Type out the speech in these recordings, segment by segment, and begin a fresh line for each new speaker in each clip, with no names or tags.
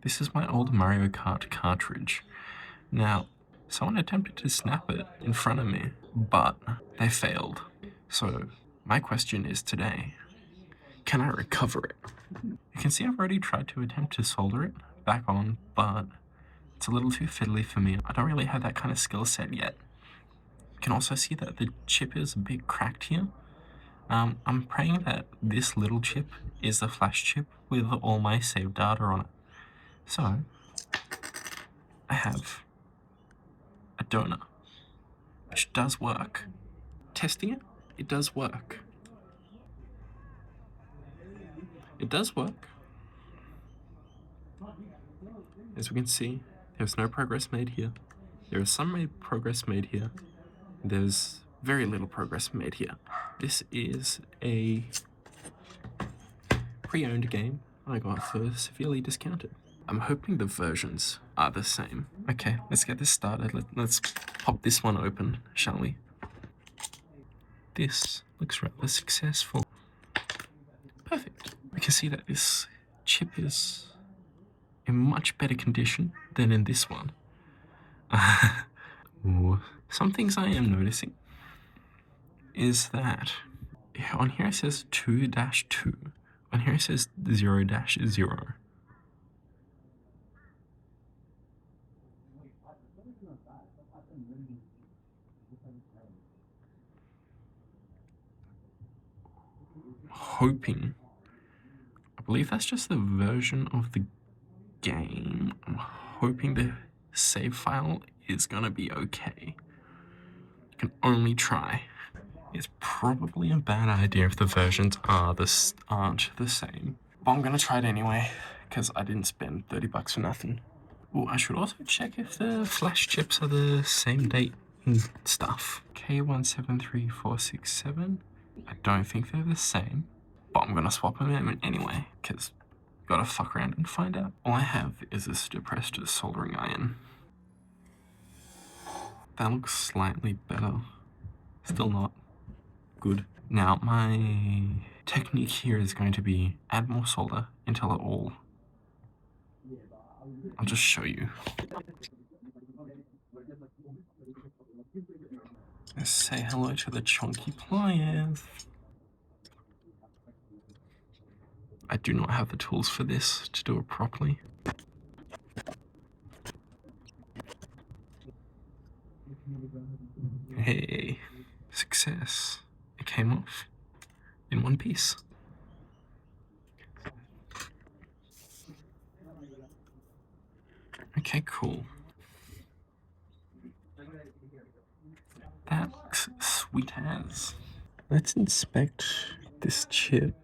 This is my old Mario Kart cartridge. Now, someone attempted to snap it in front of me, but they failed. So, my question is today, can I recover it? You can see I've already tried to attempt to solder it back on, but it's a little too fiddly for me. I don't really have that kind of skill set yet. You can also see that the chip is a bit cracked here. I'm praying that this little chip is the flash chip with all my saved data on it. So, I have a donor, which does work. Testing it, it does work. It does work. As we can see, there's no progress made here. There is some progress made here. There's very little progress made here. This is a pre-owned game I got for severely discounted. I'm hoping the versions are the same. Okay, let's get this started. Let's pop this one open, shall we? This looks rather successful. Perfect. We can see that this chip is in much better condition than in this one. Ooh. Some things I am noticing is that on here it says 2-2. On here it says 0-0. Hoping, I believe that's just the version of the game. I'm hoping the save file is gonna be okay. You can only try. It's probably a bad idea if the versions aren't the same. But I'm gonna try it anyway, because I didn't spend $30 for nothing. Oh, I should also check if the flash chips are the same date and stuff. K173467. I don't think they're the same, but I'm gonna swap them in anyway, because gotta fuck around and find out. All I have is this depressed soldering iron. That looks slightly better. Still not good. Now, my technique here is going to be add more solder until it all... I'll just show you. Let's say hello to the chunky pliers. I do not have the tools for this to do it properly. Hey, success. It came off in one piece. Okay, cool. That looks sweet as. Let's inspect this chip,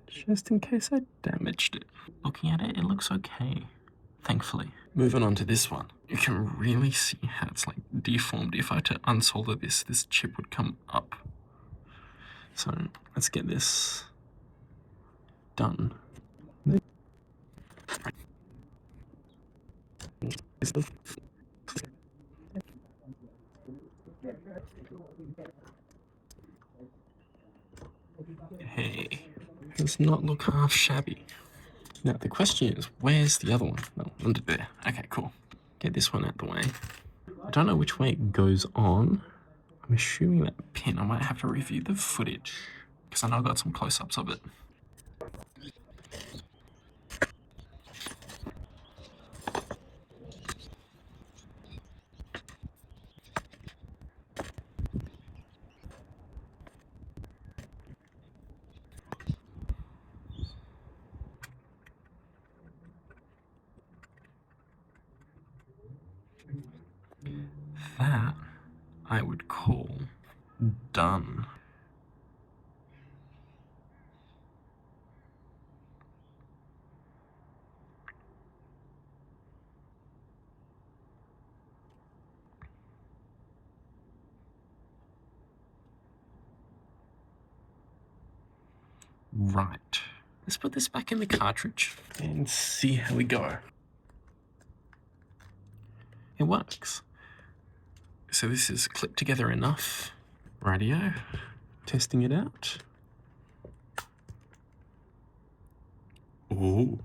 just in case I damaged it. Looking at it, it looks okay, thankfully. Moving on to this one. You can really see how it's like deformed. If I had to unsolder this, this chip would come up. So let's get this done. Hey, does not look half shabby. Now the question is, where's the other one? Oh, under there. Okay, cool. Get this one out the way. I don't know which way it goes on. I'm assuming that pin. I might have to review the footage, because I know I got some close-ups of it. That I would call done. Right. Let's put this back in the cartridge and see how we go. It works. So this is clipped together enough. Radio. Testing it out. Ooh.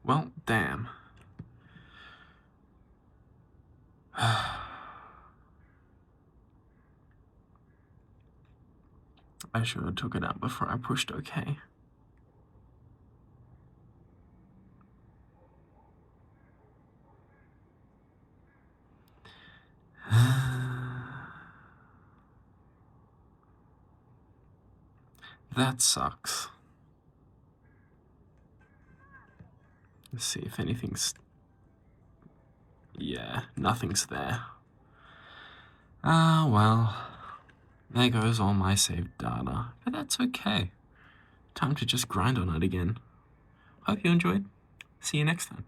Well, damn. I should have took it out before I pushed OK. That sucks. Let's see if anything's... Yeah, nothing's there. Ah, well, there goes all my saved data, but that's okay. Time to just grind on it again. Hope you enjoyed. See you next time.